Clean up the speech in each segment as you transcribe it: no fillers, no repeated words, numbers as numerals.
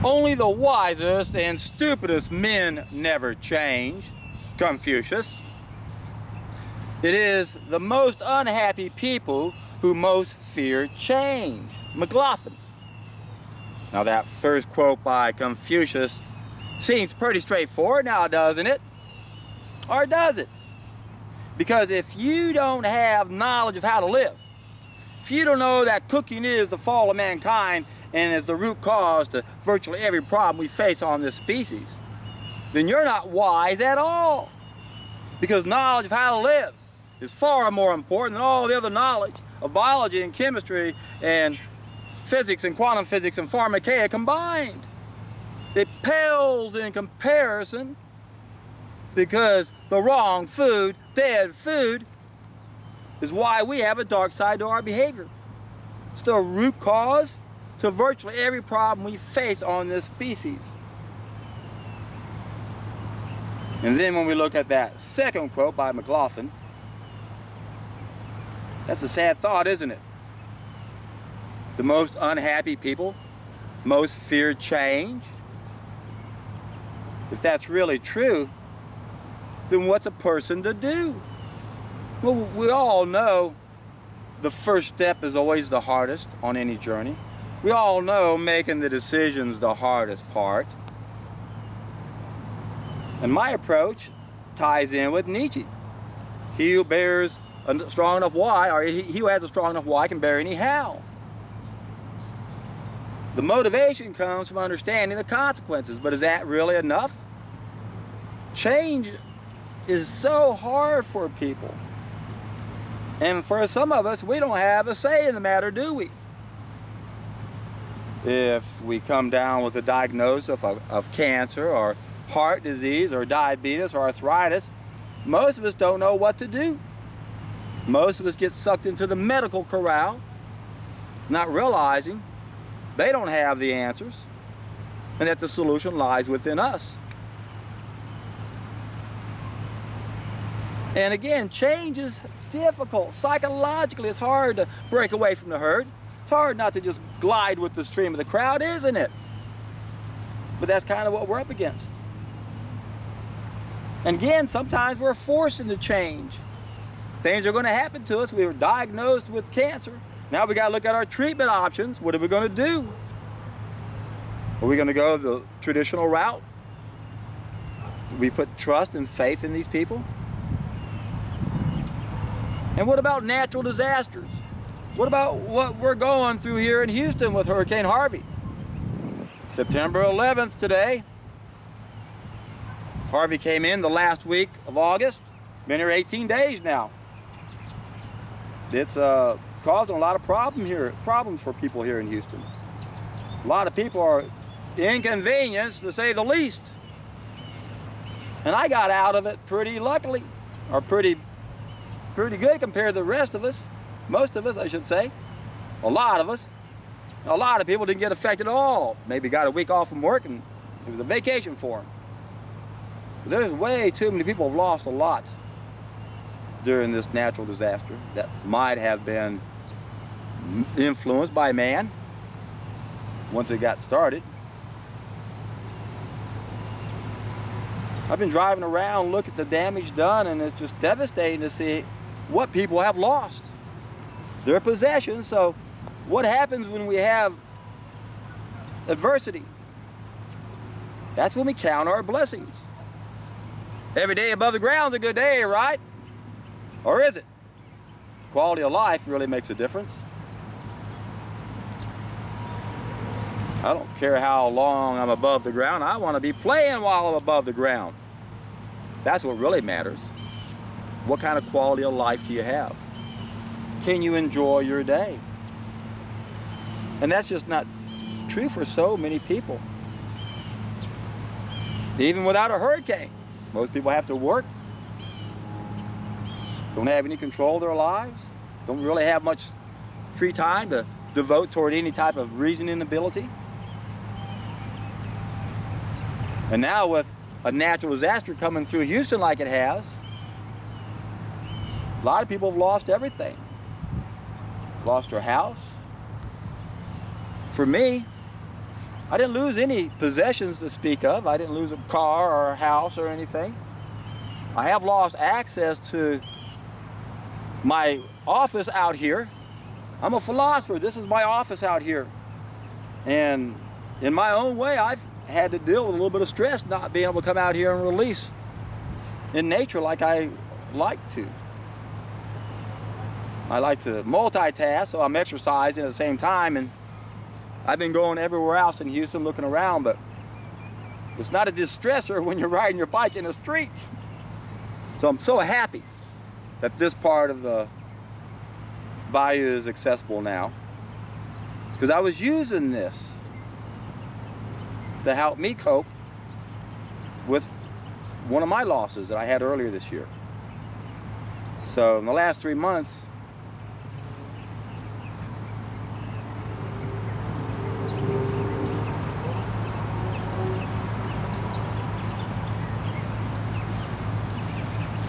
Only the wisest and stupidest men never change, Confucius. It is the most unhappy people who most fear change, McLaughlin. Now that first quote by Confucius seems pretty straightforward now, doesn't it? Or does it? Because if you don't have knowledge of how to live, if you don't know that cooking is the fall of mankind and is the root cause to virtually every problem we face on this species, then you're not wise at all. Because knowledge of how to live is far more important than all the other knowledge of biology and chemistry and physics and quantum physics and pharmakeia combined. It pales in comparison because the wrong food, dead food, is why we have a dark side to our behavior. It's the root cause to virtually every problem we face on this species. And then when we look at that second quote by McLaughlin, that's a sad thought, isn't it? The most unhappy people most fear change. If that's really true, then what's a person to do? Well, we all know the first step is always the hardest on any journey. We all know making the decision's the hardest part. And my approach ties in with Nietzsche. He who bears a strong enough why, or he who has a strong enough why can bear any how. The motivation comes from understanding the consequences, but is that really enough? Change is so hard for people. And for some of us, we don't have a say in the matter, do we? If we come down with a diagnosis of cancer or heart disease or diabetes or arthritis, most of us don't know what to do. Most of us get sucked into the medical corral, not realizing they don't have the answers and that the solution lies within us. And again, change is difficult. Psychologically, it's hard to break away from the herd. It's hard not to just glide with the stream of the crowd, isn't it? But that's kind of what we're up against. And again, sometimes we're forced into change. Things are going to happen to us. We were diagnosed with cancer. Now we got to look at our treatment options. What are we going to do? Are we going to go the traditional route? Do we put trust and faith in these people? And what about natural disasters? What about what we're going through here in Houston with Hurricane Harvey? September 11th today. Harvey came in the last week of August. Been here 18 days now. It's causing a lot of problems for people here in Houston. A lot of people are inconvenienced, to say the least. And I got out of it pretty luckily, or pretty good compared to the rest of us. Most of us, I should say. A lot of us. A lot of people didn't get affected at all. Maybe got a week off from work and it was a vacation for them. But there's way too many people have lost a lot during this natural disaster that might have been influenced by man once it got started. I've been driving around, look at the damage done, and it's just devastating to see what people have lost. Their possessions. So what happens when we have adversity? That's when we count our blessings. Every day above the ground is a good day, right? Or is it? Quality of life really makes a difference. I don't care how long I'm above the ground. I want to be playing while I'm above the ground. That's what really matters. What kind of quality of life do you have? Can you enjoy your day? And that's just not true for so many people. Even without a hurricane, most people have to work. Don't have any control of their lives. Don't really have much free time to devote toward any type of reasoning ability. And now with a natural disaster coming through Houston like it has, a lot of people have lost everything. Lost their house. For me, I didn't lose any possessions to speak of. I didn't lose a car or a house or anything. I have lost access to my office out here. I'm a philosopher. This is my office out here. And in my own way, I've had to deal with a little bit of stress not being able to come out here and release in nature like I like to. I like to multitask, so I'm exercising at the same time, and I've been going everywhere else in Houston looking around, but it's not a distressor when you're riding your bike in the street. So I'm so happy that this part of the bayou is accessible now, because I was using this to help me cope with one of my losses that I had earlier this year. So in the last 3 months,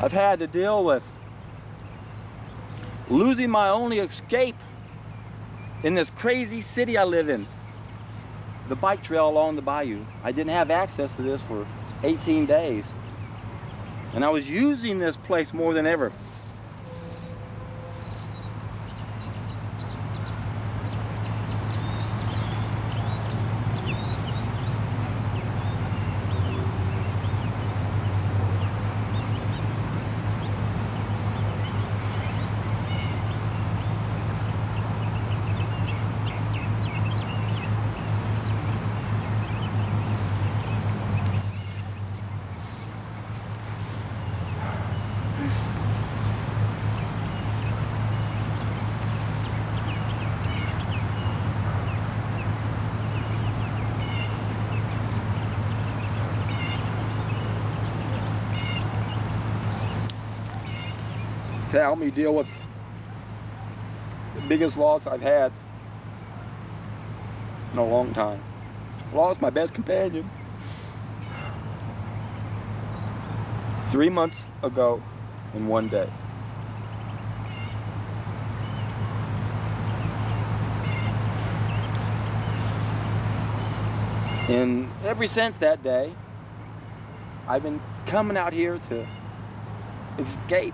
I've had to deal with losing my only escape in this crazy city I live in, the bike trail along the bayou. I didn't have access to this for 18 days, and I was using this place more than ever. To help me deal with the biggest loss I've had in a long time. I lost my best companion 3 months ago in one day. And ever since that day, I've been coming out here to escape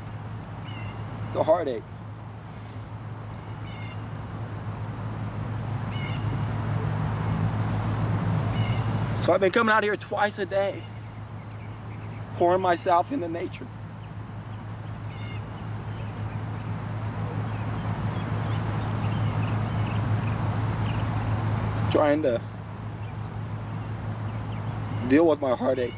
the heartache. So I've been coming out here twice a day, pouring myself into nature. Trying to deal with my heartache.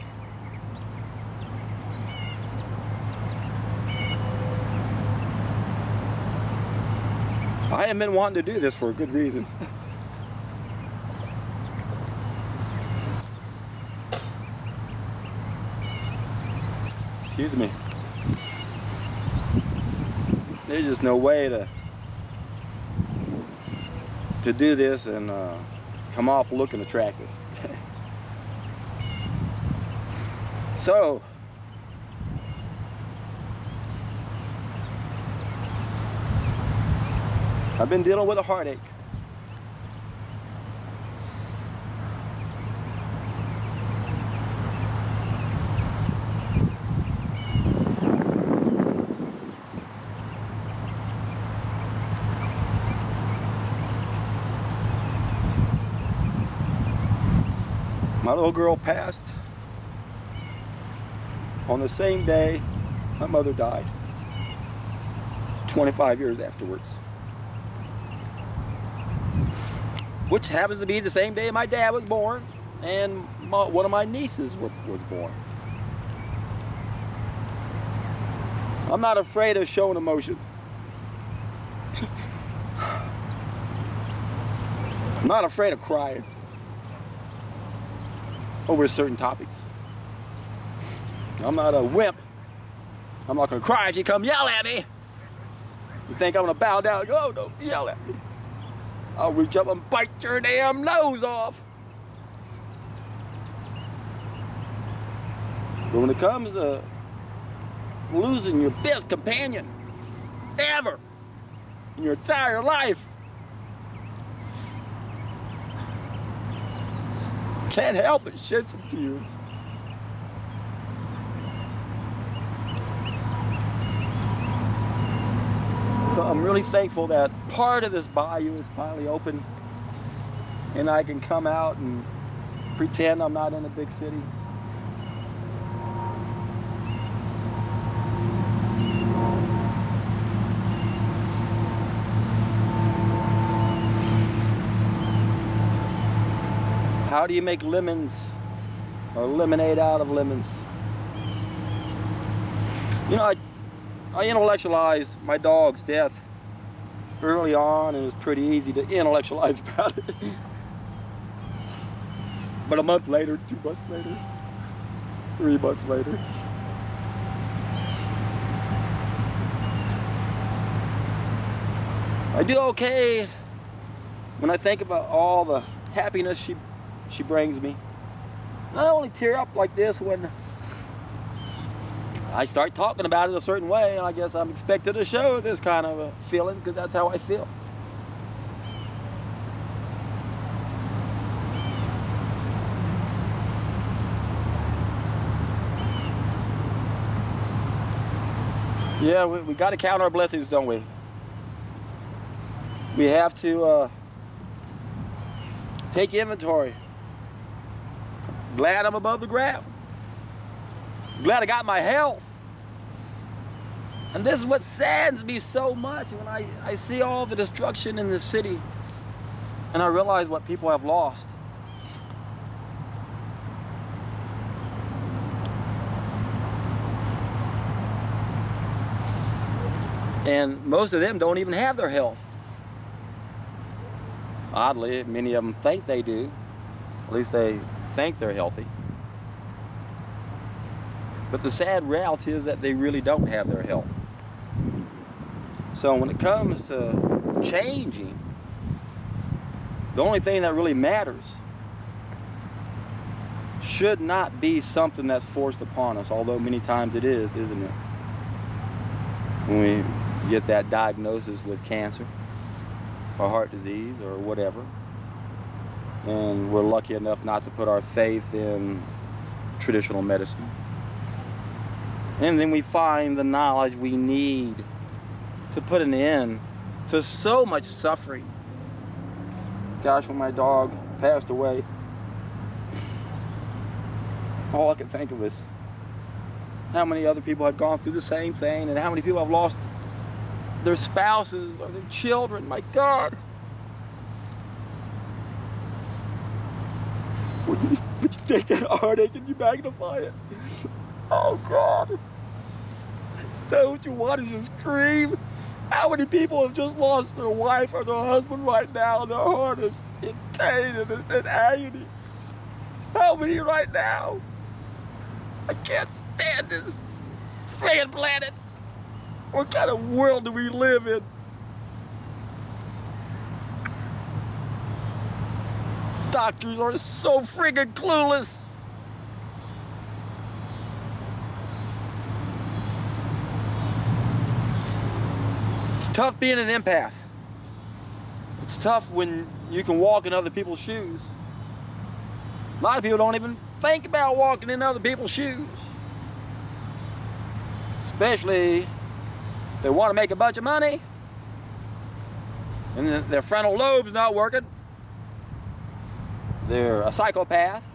I haven't been wanting to do this for a good reason. Excuse me. There's just no way to do this and come off looking attractive. So I've been dealing with a heartache. My little girl passed on the same day my mother died, 25 years afterwards. Which happens to be the same day my dad was born and one of my nieces was born. I'm not afraid of showing emotion. I'm not afraid of crying over certain topics. I'm not a wimp. I'm not gonna cry if you come yell at me. You think I'm gonna bow down and go, oh, don't yell at me. I'll reach up and bite your damn nose off. But when it comes to losing your best companion ever in your entire life, can't help but shed some tears. So I'm really thankful that part of this bayou is finally open and I can come out and pretend I'm not in a big city. How do you make lemons or lemonade out of lemons? You know, I intellectualized my dog's death early on, and it was pretty easy to intellectualize about it. But a month later, 2 months later, 3 months later, I do okay when I think about all the happiness she brings me. I only tear up like this when I start talking about it a certain way, and I guess I'm expected to show this kind of a feeling because that's how I feel. Yeah, we got to count our blessings, don't we? We have to take inventory. Glad I'm above the ground. Glad I got my health. And this is what saddens me so much when I see all the destruction in the city and I realize what people have lost. And most of them don't even have their health. Oddly, many of them think they do. At least they think they're healthy. But the sad reality is that they really don't have their health. So when it comes to changing, the only thing that really matters should not be something that's forced upon us, although many times it is, isn't it? When we get that diagnosis with cancer or heart disease or whatever, and we're lucky enough not to put our faith in traditional medicine. And then we find the knowledge we need to put an end to so much suffering. Gosh, when my dog passed away, all I could think of is how many other people had gone through the same thing and how many people have lost their spouses or their children. My God. Would you take that heartache and you magnify it? Oh God. Don't you want to just scream? How many people have just lost their wife or their husband right now and their heart is in pain and it's in agony? How many right now? I can't stand this freaking planet. What kind of world do we live in? Doctors are so friggin' clueless. It's tough being an empath. It's tough when you can walk in other people's shoes. A lot of people don't even think about walking in other people's shoes. Especially if they want to make a bunch of money and their frontal lobe's not working. They're a psychopath.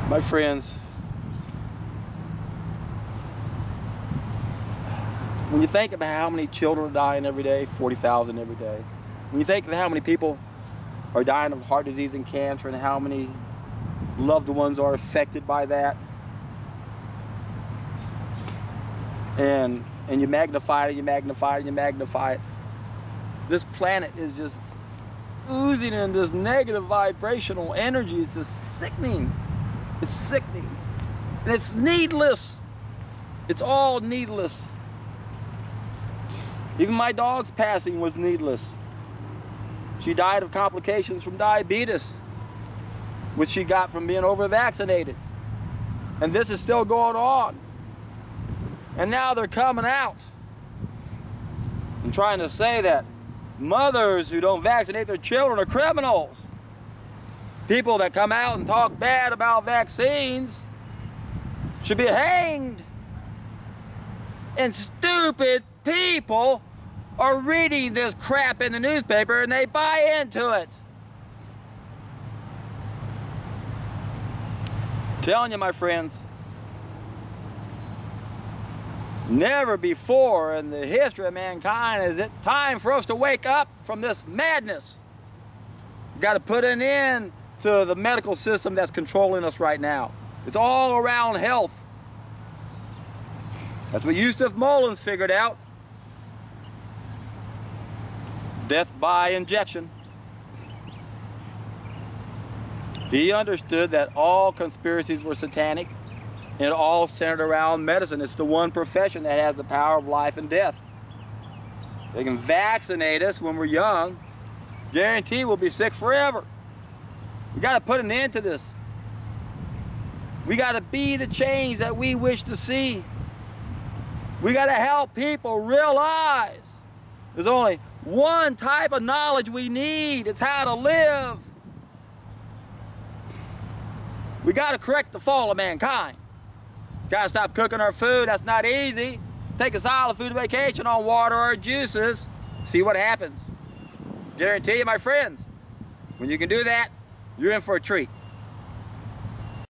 My friends, when you think about how many children are dying every day, 40,000 every day, when you think of how many people are dying of heart disease and cancer and how many loved ones are affected by that, and you magnify it, and you magnify it, and you magnify it, this planet is just oozing in this negative vibrational energy. It's just sickening. It's sickening. And it's needless. It's all needless. Even my dog's passing was needless. She died of complications from diabetes, which she got from being over-vaccinated. And this is still going on. And now they're coming out. and trying to say that mothers who don't vaccinate their children are criminals. People that come out and talk bad about vaccines should be hanged. And stupid people are reading this crap in the newspaper and they buy into it. I'm telling you, my friends, never before in the history of mankind is it time for us to wake up from this madness. We've got to put an end to the medical system that's controlling us right now. It's all around health. That's what Yusuf Mullins figured out. Death by injection. He understood that all conspiracies were satanic and it all centered around medicine. It's the one profession that has the power of life and death. They can vaccinate us when we're young. Guarantee we'll be sick forever. We got to put an end to this. We got to be the change that we wish to see. We got to help people realize there's only one type of knowledge we need. It's how to live. We got to correct the fall of mankind. Got to stop cooking our food. That's not easy. Take a solid food vacation on water or juices. See what happens. Guarantee you, my friends, when you can do that, you're in for a treat.